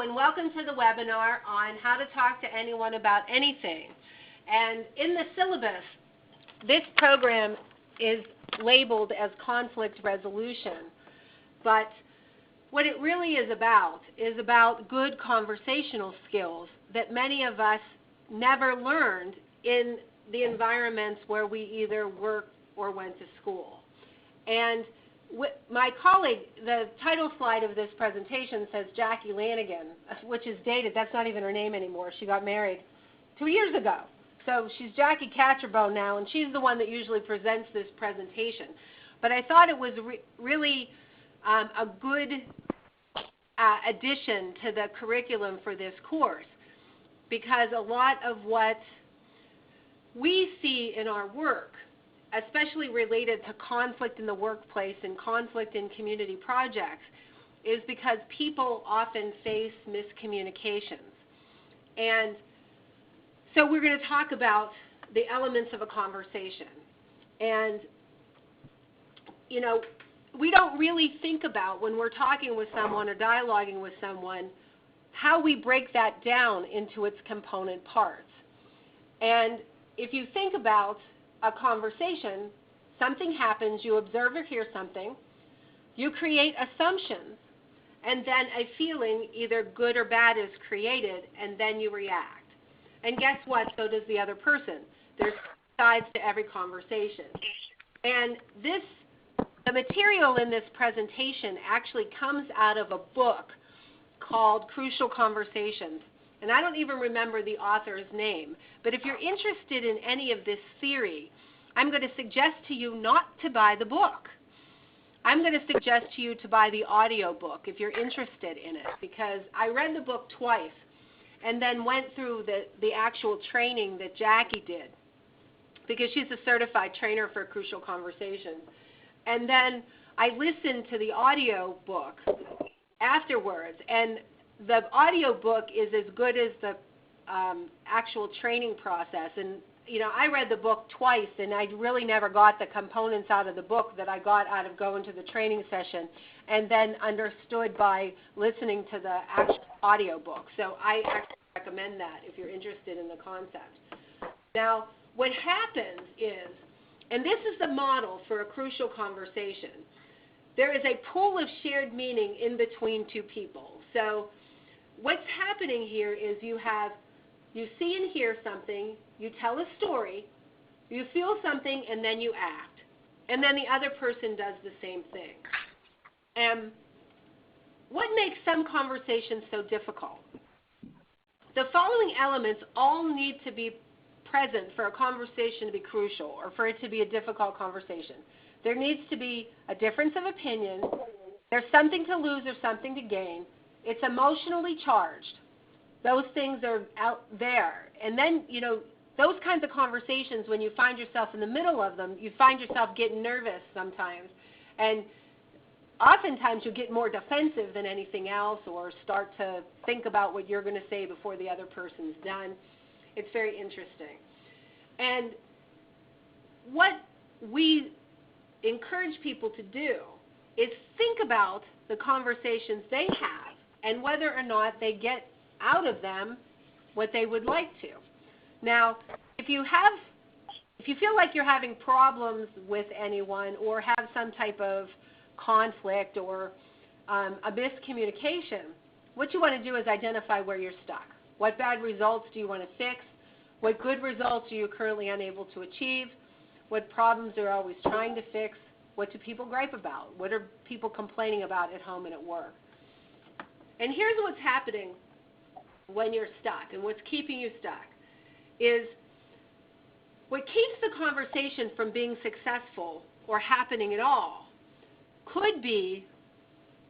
and welcome to the webinar on how to talk to anyone about anything. And in the syllabus, this program is labeled as conflict resolution. But what it really is about good conversational skills that many of us never learned in the environments where we either worked or went to school. And my colleague, the title slide of this presentation says Jackie Lanigan, which is dated. That's not even her name anymore. She got married 2 years ago. So she's Jackie Catcherbone now, and she's the one that usually presents this presentation. But I thought it was really a good addition to the curriculum for this course, because a lot of what we see in our work, especially related to conflict in the workplace and conflict in community projects, is because people often face miscommunications. And so we're going to talk about the elements of a conversation. And, you know, we don't really think about, when we're talking with someone or dialoguing with someone, how we break that down into its component parts. And if you think about a conversation, something happens, you observe or hear something, you create assumptions, and then a feeling, either good or bad, is created, and then you react. And guess what? So does the other person. There's sides to every conversation. And the material in this presentation actually comes out of a book called Crucial Conversations. And I don't even remember the author's name. But if you're interested in any of this theory, I'm going to suggest to you not to buy the book. I'm going to suggest to you to buy the audio book if you're interested in it, because I read the book twice and then went through the actual training that Jackie did, because she's a certified trainer for Crucial Conversations. And then I listened to the audio book afterwards, and the audio book is as good as the actual training process. And you know, I read the book twice, and I really never got the components out of the book that I got out of going to the training session, and then understood by listening to the actual audio book. So I actually recommend that if you're interested in the concept. Now, what happens is, and this is the model for a crucial conversation, there is a pool of shared meaning in between two people. So what's happening here is you see and hear something, you tell a story, you feel something, and then you act. And then the other person does the same thing. And what makes some conversations so difficult? The following elements all need to be present for a conversation to be crucial, or for it to be a difficult conversation. There needs to be a difference of opinion. There's something to lose or something to gain. It's emotionally charged. Those things are out there. And then, you know, those kinds of conversations, when you find yourself in the middle of them, you find yourself getting nervous sometimes. And oftentimes you get more defensive than anything else, or start to think about what you're going to say before the other person's done. It's very interesting. And what we encourage people to do is think about the conversations they have and whether or not they get out of them what they would like to. Now, if you feel like you're having problems with anyone, or have some type of conflict or a miscommunication, what you want to do is identify where you're stuck. What bad results do you want to fix? What good results are you currently unable to achieve? What problems are you always trying to fix? What do people gripe about? What are people complaining about at home and at work? And here's what's happening when you're stuck, and what's keeping you stuck is what keeps the conversation from being successful or happening at all could be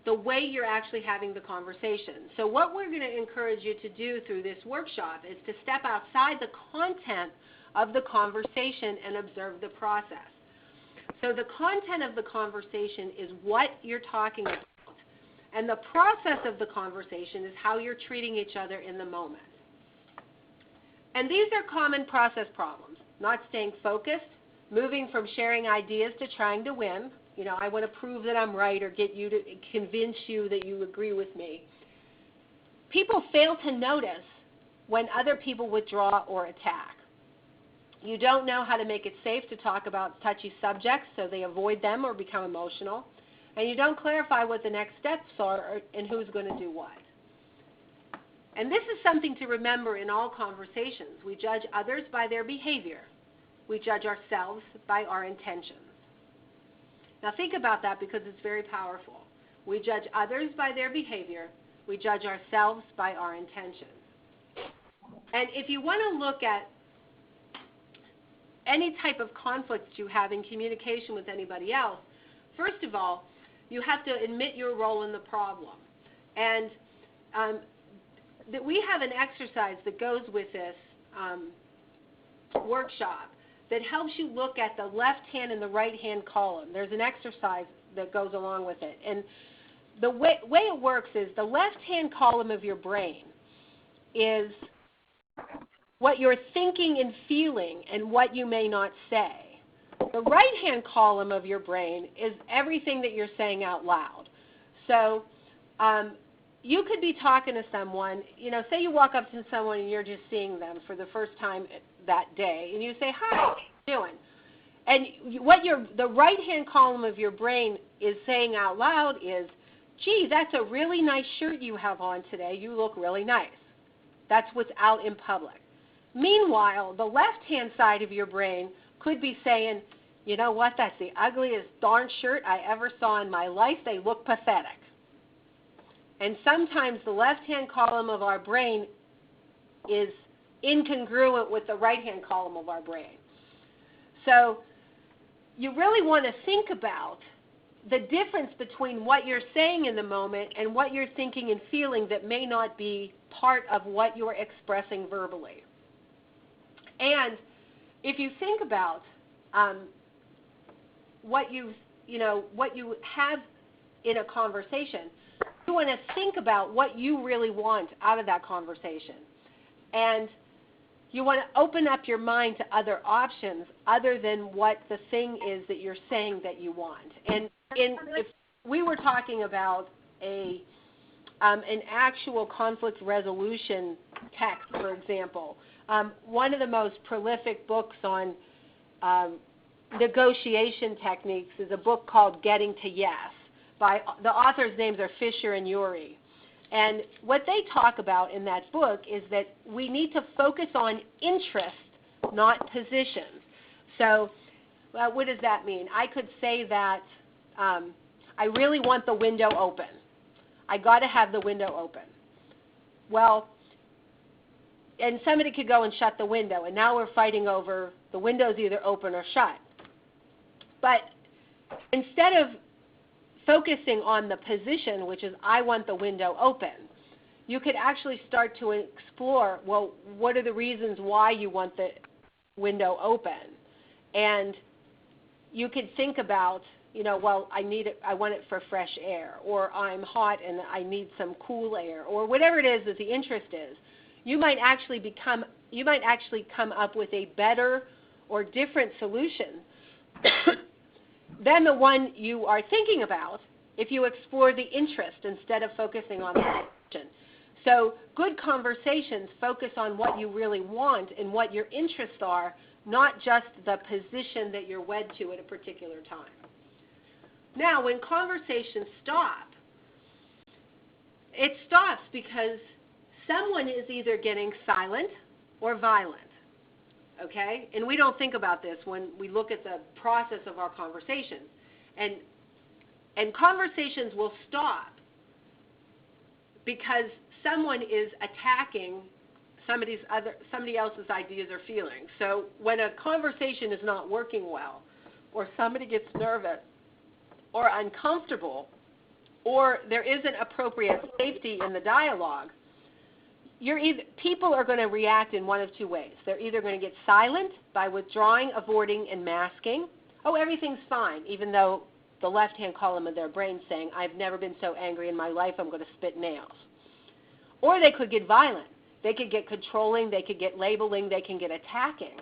the way you're actually having the conversation. So what we're going to encourage you to do through this workshop is to step outside the content of the conversation and observe the process. So the content of the conversation is what you're talking about, and the process of the conversation is how you're treating each other in the moment. And these are common process problems: not staying focused, moving from sharing ideas to trying to win. You know, I want to prove that I'm right, or get you to convince you that you agree with me. people fail to notice when other people withdraw or attack. You don't know how to make it safe to talk about touchy subjects, so they avoid them or become emotional. And you don't clarify what the next steps are and who's going to do what. And this is something to remember in all conversations. We judge others by their behavior. We judge ourselves by our intentions. Now think about that, because it's very powerful. We judge others by their behavior. We judge ourselves by our intentions. And if you want to look at any type of conflict you have in communication with anybody else, first of all, you have to admit your role in the problem. And that we have an exercise that goes with this workshop that helps you look at the left hand and the right hand column. There's an exercise that goes along with it. And the way it works is the left hand column of your brain is what you're thinking and feeling and what you may not say. The right hand column of your brain is everything that you're saying out loud. So you could be talking to someone, say you walk up to someone and you're just seeing them for the first time that day, and you say, "Hi, how you doing?" And what the right-hand column of your brain is saying out loud is, "Gee, that's a really nice shirt you have on today. You look really nice." That's what's out in public. Meanwhile, the left-hand side of your brain could be saying, "You know what, that's the ugliest darn shirt I ever saw in my life. They look pathetic." And sometimes the left-hand column of our brain is incongruent with the right-hand column of our brain. So you really want to think about the difference between what you're saying in the moment and what you're thinking and feeling that may not be part of what you're expressing verbally. And if you think about what you have in a conversation, you want to think about what you really want out of that conversation. And you want to open up your mind to other options other than what the thing is that you're saying that you want. And if we were talking about an actual conflict resolution text, for example, one of the most prolific books on negotiation techniques is a book called Getting to Yes. The authors' names are Fisher and Urey. And what they talk about in that book is that we need to focus on interest, not positions. So what does that mean? I could say that I really want the window open. I got to have the window open. Well, and somebody could go and shut the window, and now we're fighting over the window's either open or shut. But instead of focusing on the position, which is I want the window open, you could actually start to explore, well, what are the reasons why you want the window open? And you could think about, well, I want it for fresh air, or I'm hot and I need some cool air, or whatever it is that the interest is. You might actually come up with a better or different solution than the one you are thinking about if you explore the interest instead of focusing on the position. So good conversations focus on what you really want and what your interests are, not just the position that you're wed to at a particular time. Now, when conversations stop, it stops because someone is either getting silent or violent. Okay? And we don't think about this when we look at the process of our conversations. And conversations will stop because someone is attacking somebody else's ideas or feelings. So when a conversation is not working well, or somebody gets nervous or uncomfortable, or there isn't appropriate safety in the dialogue, people are going to react in one of two ways. They're either going to get silent by withdrawing, avoiding, and masking. Oh, everything's fine, even though the left-hand column of their brain saying, I've never been so angry in my life, I'm going to spit nails. Or they could get violent. They could get controlling, they could get labeling, they can get attacking.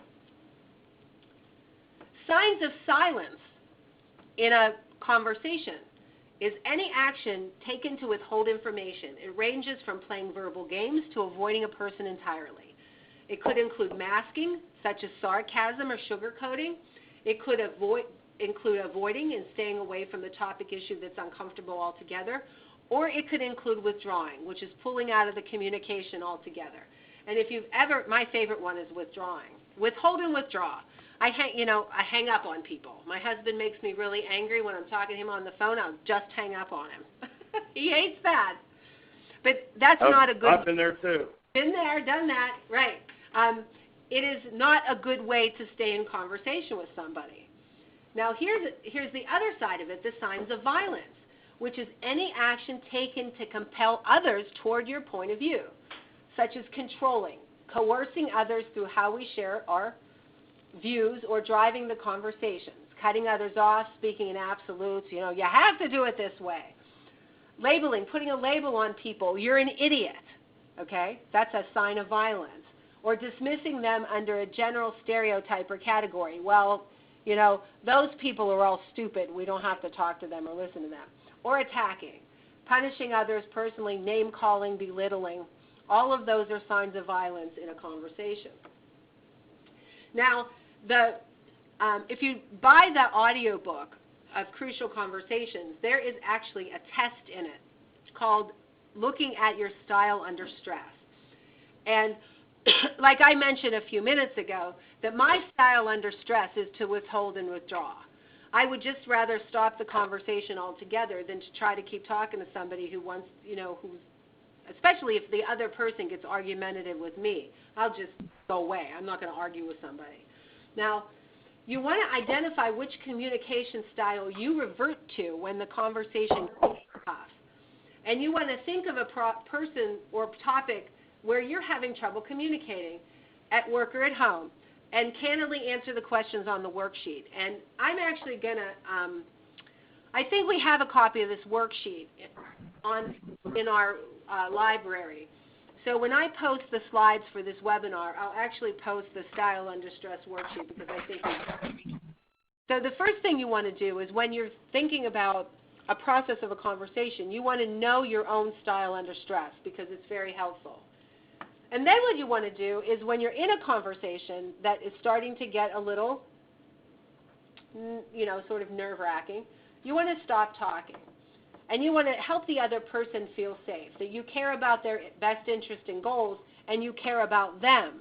Signs of silence in a conversation is any action taken to withhold information. It ranges from playing verbal games to avoiding a person entirely. It could include masking, such as sarcasm or sugarcoating. It could include avoiding and staying away from the topic issue that's uncomfortable altogether. Or it could include withdrawing, which is pulling out of the communication altogether. And if you've ever, my favorite one is withdrawing. Withhold and withdraw. I hang up on people. My husband makes me really angry when I'm talking to him on the phone. I'll just hang up on him. He hates that. But that's not a good... I've been there too. Been there, done that, right. It is not a good way to stay in conversation with somebody. Now here's the other side of it, the signs of violence, which is any action taken to compel others toward your point of view, such as controlling, coercing others through how we share our views, or driving the conversations, cutting others off, speaking in absolutes, you have to do it this way. Labeling, putting a label on people, you're an idiot, okay? That's a sign of violence. Or dismissing them under a general stereotype or category. Well, those people are all stupid. We don't have to talk to them or listen to them. Or attacking, punishing others personally, name-calling, belittling. All of those are signs of violence in a conversation. Now, if you buy the audiobook of Crucial Conversations, there is actually a test in it. It's called Looking at Your Style Under Stress. And like I mentioned a few minutes ago, that my style under stress is to withhold and withdraw. I would just rather stop the conversation altogether than to try to keep talking to somebody who wants, especially if the other person gets argumentative with me. I'll just go away. I'm not going to argue with somebody. Now, you want to identify which communication style you revert to when the conversation gets tough. And you want to think of a person or topic where you're having trouble communicating at work or at home, and candidly answer the questions on the worksheet. And I'm actually going to, I think we have a copy of this worksheet in our library. So when I post the slides for this webinar, I'll actually post the Style Under Stress worksheet because I think so the first thing you want to do is when you're thinking about a process of a conversation, you want to know your own style under stress because it's very helpful. And then what you want to do is when you're in a conversation that is starting to get a little, sort of nerve-wracking, you want to stop talking. And you want to help the other person feel safe, that you care about their best interest and goals, and you care about them.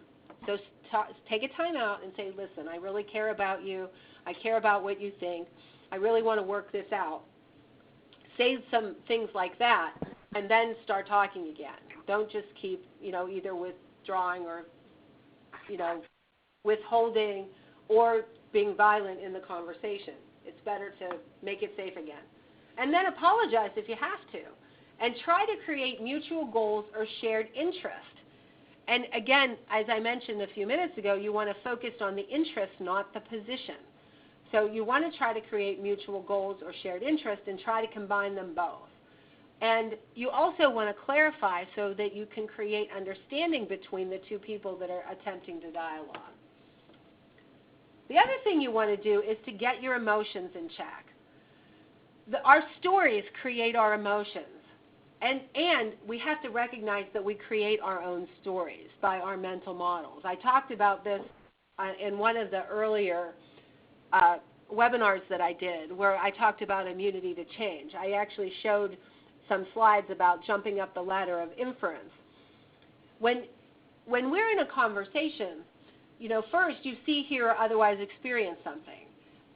So take a time out and say, listen, I really care about you. I care about what you think. I really want to work this out. Say some things like that, and then start talking again. Don't just keep, either withdrawing or, withholding or being violent in the conversation. It's better to make it safe again. And then apologize if you have to. And try to create mutual goals or shared interest. And again, as I mentioned a few minutes ago, you want to focus on the interest, not the position. So you want to try to create mutual goals or shared interest and try to combine them both. And you also want to clarify so that you can create understanding between the two people that are attempting to dialogue. The other thing you want to do is to get your emotions in check. Our stories create our emotions. And we have to recognize that we create our own stories by our mental models. I talked about this in one of the earlier webinars that I did where I talked about immunity to change. I actually showed some slides about jumping up the ladder of inference. When we're in a conversation, first you see, hear, or otherwise experience something.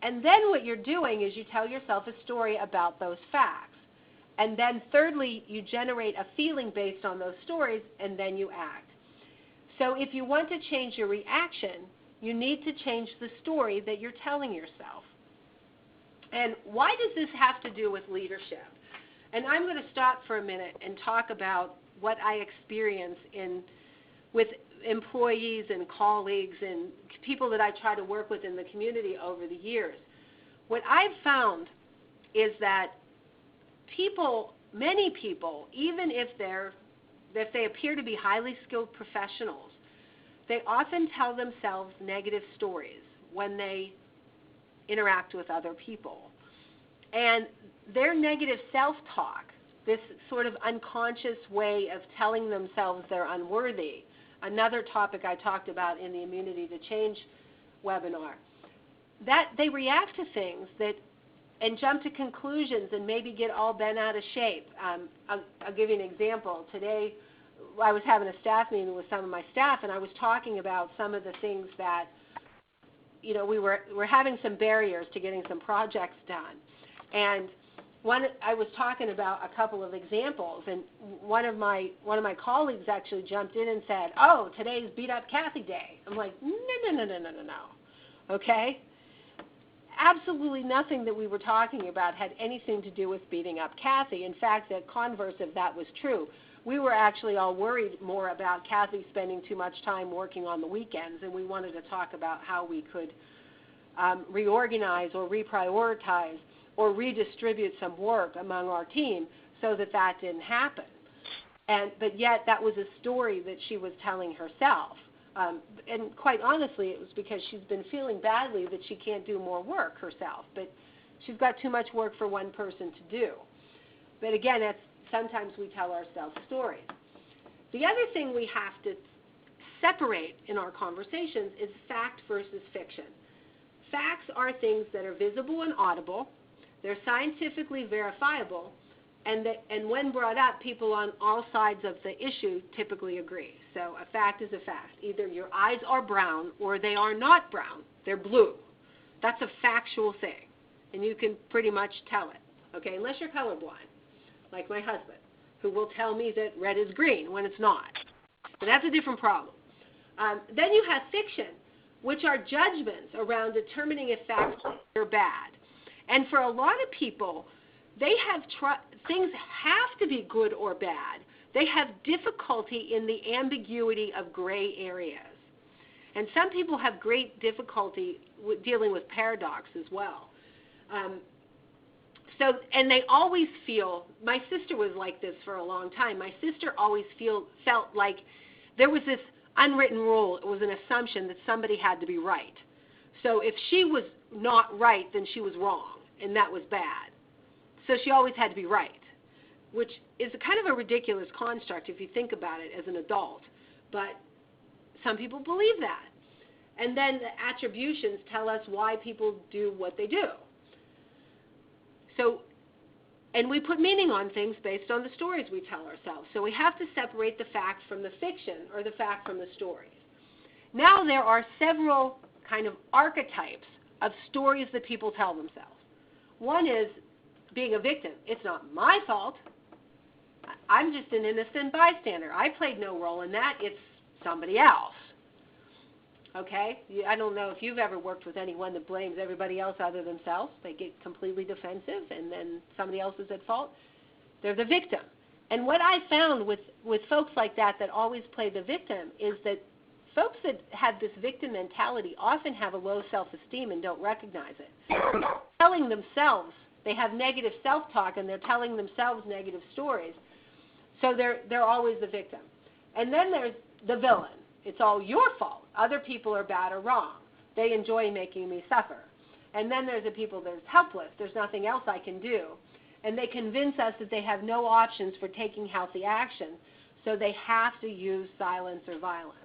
And then what you're doing is you tell yourself a story about those facts. And then thirdly, you generate a feeling based on those stories, and then you act. So if you want to change your reaction, you need to change the story that you're telling yourself. And why does this have to do with leadership? And I'm going to stop for a minute and talk about what I experience with employees and colleagues and people that I try to work with in the community over the years. What I've found is that many people, even if they appear to be highly skilled professionals, they often tell themselves negative stories when they interact with other people. And their negative self-talk, this sort of unconscious way of telling themselves they're unworthy, another topic I talked about in the Immunity to Change webinar, that they react to things that and jump to conclusions and maybe get all bent out of shape. I'll give you an example. Today I was having a staff meeting with some of my staff, and I was talking about some of the things that, you know, we're having some barriers to getting some projects done. And I was talking about a couple of examples, and one of my colleagues actually jumped in and said, "Oh, today's Beat Up Kathy Day." I'm like, no. Okay? Absolutely nothing that we were talking about had anything to do with beating up Kathy. In fact, the converse of that was true. We were actually all worried more about Kathy spending too much time working on the weekends, and we wanted to talk about how we could reorganize or reprioritize or redistribute some work among our team so that that didn't happen. But yet that was a story that she was telling herself. And quite honestly, it was because she's been feeling badly that she can't do more work herself. But she's got too much work for one person to do. But again, sometimes we tell ourselves stories. The other thing we have to separate in our conversations is fact versus fiction. Facts are things that are visible and audible. They're scientifically verifiable. And when brought up, people on all sides of the issue typically agree. So a fact is a fact. Either your eyes are brown or they are not brown. They're blue. That's a factual thing. And you can pretty much tell it, okay, unless you're colorblind, like my husband, who will tell me that red is green when it's not. But that's a different problem. Then you have fiction, which are judgments around determining if facts are bad. And for a lot of people, they have things have to be good or bad. They have difficulty in the ambiguity of gray areas. And some people have great difficulty with dealing with paradox as well. And they always feel, my sister was like this for a long time. My sister always felt like there was this unwritten rule. It was an assumption that somebody had to be right. So if she was not right, then she was wrong, and that was bad. So she always had to be right, which is kind of a ridiculous construct if you think about it as an adult. But some people believe that. And then the attributions tell us why people do what they do. So, and we put meaning on things based on the stories we tell ourselves. So we have to separate the fact from the fiction or the fact from the stories. Now there are several kind of archetypes of stories that people tell themselves. One is being a victim. It's not my fault. I'm just an innocent bystander. I played no role in that. It's somebody else. Okay? I don't know if you've ever worked with anyone that blames everybody else other than themselves. They get completely defensive, and then somebody else is at fault. They're the victim. And what I found with folks like that always play the victim is that folks that have this victim mentality often have a low self-esteem and don't recognize it. Telling themselves, they have negative self-talk, and they're telling themselves negative stories. So they're always the victim. And then there's the villain. It's all your fault. Other people are bad or wrong. They enjoy making me suffer. And then there's the people that's helpless. There's nothing else I can do. And they convince us that they have no options for taking healthy action, so they have to use silence or violence.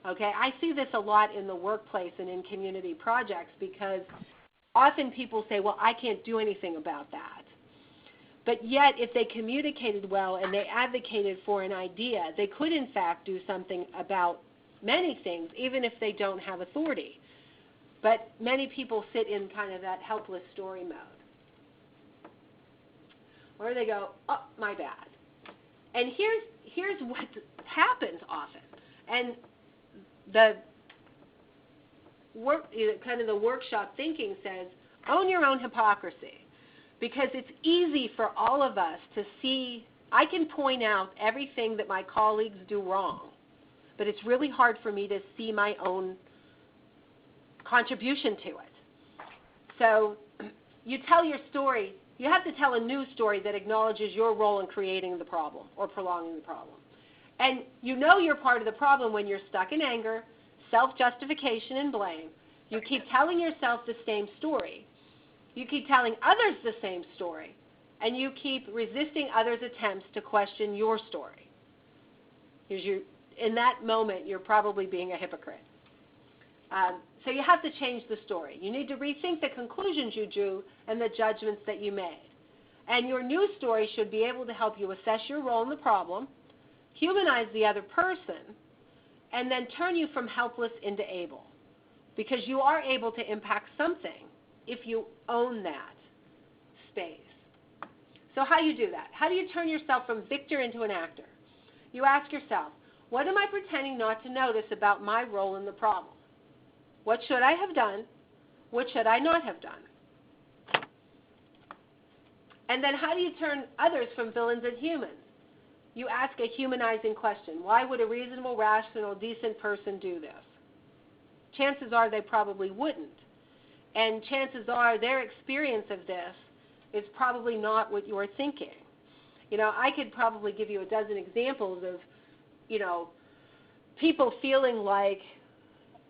Okay, I see this a lot in the workplace and in community projects because often people say, well, I can't do anything about that. But yet, if they communicated well and they advocated for an idea, they could, in fact, do something about many things, even if they don't have authority. But many people sit in kind of that helpless story mode. Or they go, oh, my bad. And here's what happens often. And the workshop thinking says, own your own hypocrisy. Because it's easy for all of us to see, I can point out everything that my colleagues do wrong, but it's really hard for me to see my own contribution to it. So you tell your story, you have to tell a new story that acknowledges your role in creating the problem or prolonging the problem. And you know you're part of the problem when you're stuck in anger, self-justification, and blame. You keep telling yourself the same story. You keep telling others the same story, and you keep resisting others' attempts to question your story. In that moment, you're probably being a hypocrite. So you have to change the story. You need to rethink the conclusions you drew and the judgments that you made. And your new story should be able to help you assess your role in the problem, humanize the other person, and then turn you from helpless into able. Because you are able to impact something if you own that space. So how do you do that? How do you turn yourself from victor into an actor? You ask yourself, what am I pretending not to notice about my role in the problem? What should I have done? What should I not have done? And then how do you turn others from villains and humans? You ask a humanizing question. Why would a reasonable, rational, decent person do this? Chances are they probably wouldn't. And chances are their experience of this is probably not what you're thinking. I could probably give you a dozen examples of, people feeling like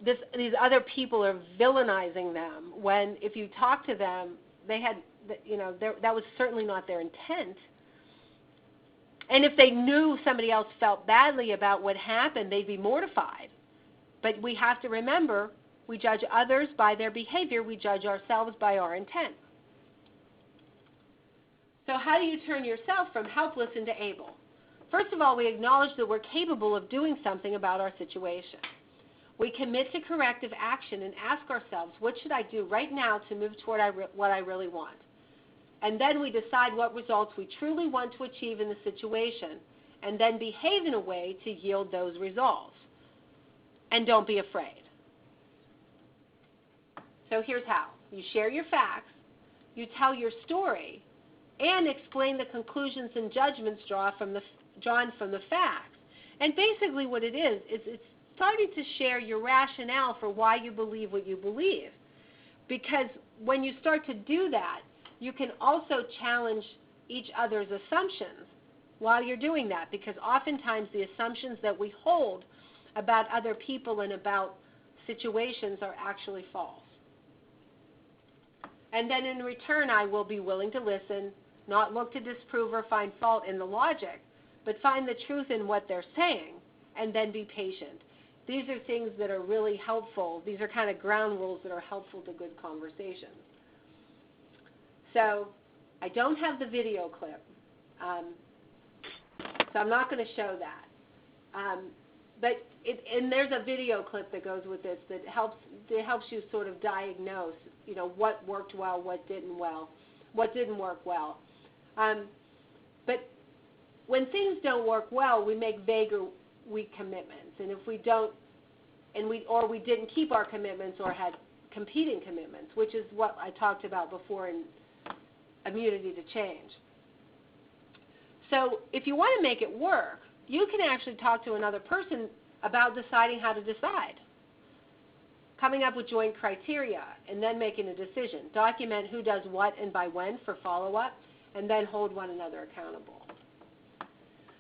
these other people are villainizing them when if you talk to them, they had, that was certainly not their intent. And if they knew somebody else felt badly about what happened, they'd be mortified. But we have to remember, we judge others by their behavior. We judge ourselves by our intent. So how do you turn yourself from helpless into able? First of all, we acknowledge that we're capable of doing something about our situation. We commit to corrective action and ask ourselves, what should I do right now to move toward what I really want? And then we decide what results we truly want to achieve in the situation, and then behave in a way to yield those results. And don't be afraid. So here's how. You share your facts, you tell your story, and explain the conclusions and judgments drawn from the facts. And basically what it is it's starting to share your rationale for why you believe what you believe. Because when you start to do that, you can also challenge each other's assumptions while you're doing that, because oftentimes the assumptions that we hold about other people and about situations are actually false. And then in return, I will be willing to listen, not look to disprove or find fault in the logic, but find the truth in what they're saying, and then be patient. These are things that are really helpful. These are kind of ground rules that are helpful to good conversations. So I don't have the video clip, so I'm not going to show that. But there's a video clip that goes with this that helps you sort of diagnose, what worked well, what didn't work well. But when things don't work well, we make vague or weak commitments, and if we don't, or we didn't keep our commitments or had competing commitments, which is what I talked about before in immunity to change. So if you want to make it work, you can actually talk to another person about deciding how to decide, coming up with joint criteria, and then making a decision. Document who does what and by when for follow-up, and then hold one another accountable.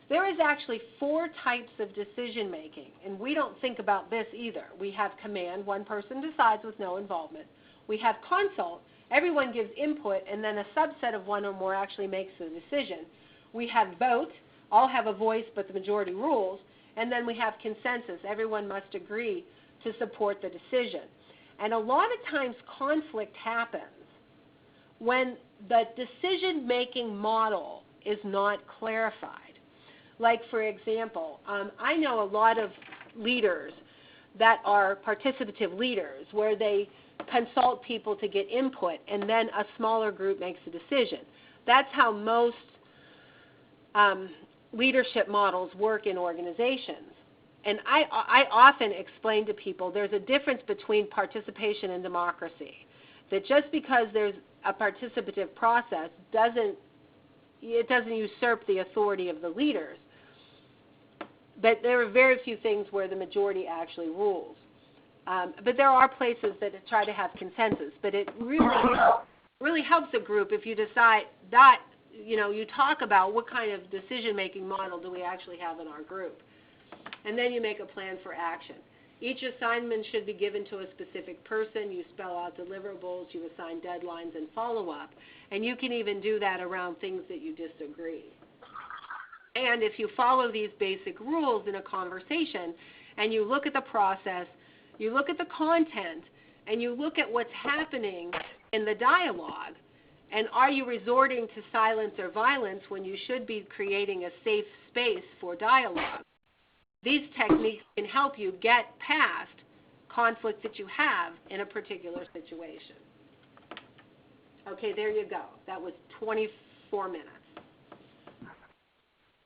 There is actually 4 types of decision-making, and we don't think about this either. We have command, one person decides with no involvement. We have consult, everyone gives input, and then a subset of one or more actually makes the decision. We have vote, all have a voice but the majority rules, and then we have consensus, everyone must agree to support the decision. And a lot of times conflict happens when the decision-making model is not clarified. Like, for example, I know a lot of leaders that are participative leaders where they consult people to get input, and then a smaller group makes a decision. That's how most leadership models work in organizations. And I often explain to people there's a difference between participation and democracy. That just because there's a participative process doesn't usurp the authority of the leaders. But there are very few things where the majority actually rules. But there are places that try to have consensus. But it really helps a group if you decide that, you talk about what kind of decision-making model do we actually have in our group. And then you make a plan for action. Each assignment should be given to a specific person. You spell out deliverables, you assign deadlines and follow-up. And you can even do that around things that you disagree. And if you follow these basic rules in a conversation and you look at the process, you look at the content, and you look at what's happening in the dialogue, and are you resorting to silence or violence when you should be creating a safe space for dialogue? These techniques can help you get past conflict that you have in a particular situation. Okay, there you go. That was 24 minutes.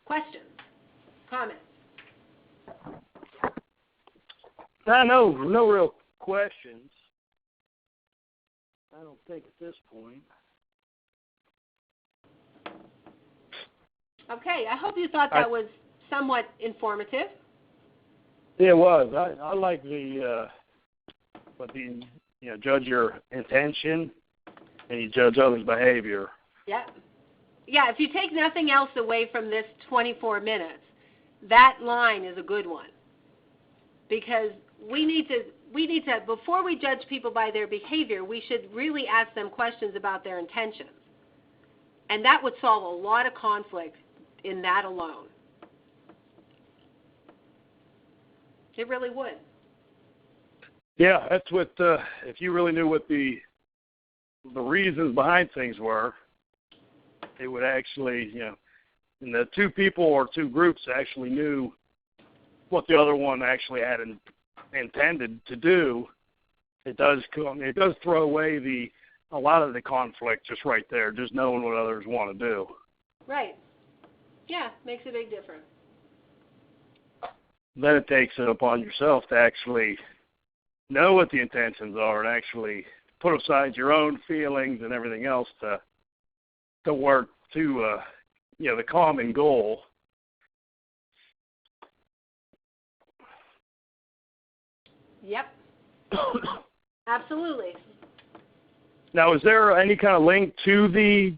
Questions? Comments? No real questions. I don't think at this point. Okay, I hope you thought that was somewhat informative. Yeah, it was. I like judge your intention and you judge others' behavior. Yeah. Yeah, if you take nothing else away from this 24 minutes, that line is a good one. Because we need to, before we judge people by their behavior, we should really ask them questions about their intentions. And that would solve a lot of conflict in that alone. It really would. Yeah, that's what, if you really knew what the reasons behind things were, it would actually, and the two people or two groups actually knew what the other one actually had intended to do. It does throw away a lot of the conflict just right there, just knowing what others want to do. Right. Yeah, makes a big difference. Then it takes it upon yourself to actually know what the intentions are and actually put aside your own feelings and everything else to work to the common goal. Yep. Absolutely. Now, is there any kind of link to the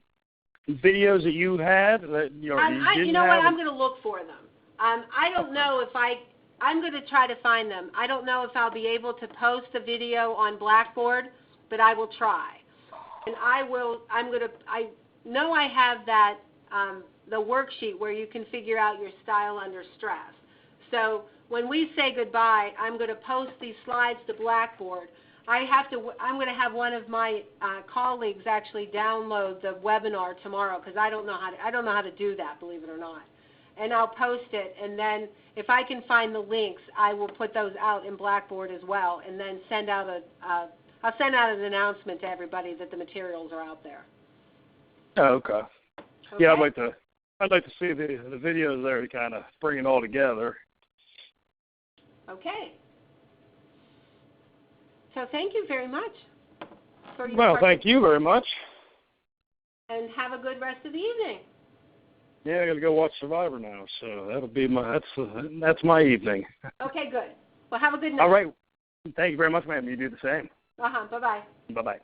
videos that you had that you know what? I'm going to look for them. I don't know if I'm going to try to find them. I don't know if I'll be able to post a video on Blackboard, but I will try. And I know I have that, the worksheet where you can figure out your style under stress. So when we say goodbye, I'm going to post these slides to Blackboard. I'm going to have one of my colleagues actually download the webinar tomorrow because I don't know how to do that, believe it or not. And I'll post it, and then if I can find the links, I will put those out in Blackboard as well, and then I'll send out an announcement to everybody that the materials are out there. Oh, okay. Yeah, I'd like to see the videos there to kind of bring it all together. Okay. So thank you very much for your Well, thank you very much. And have a good rest of the evening. Yeah, I got to go watch Survivor now, so that'll be that's my evening. Okay, good. Well, have a good night. All right. Thank you very much, ma'am. You do the same. Bye-bye. Bye-bye.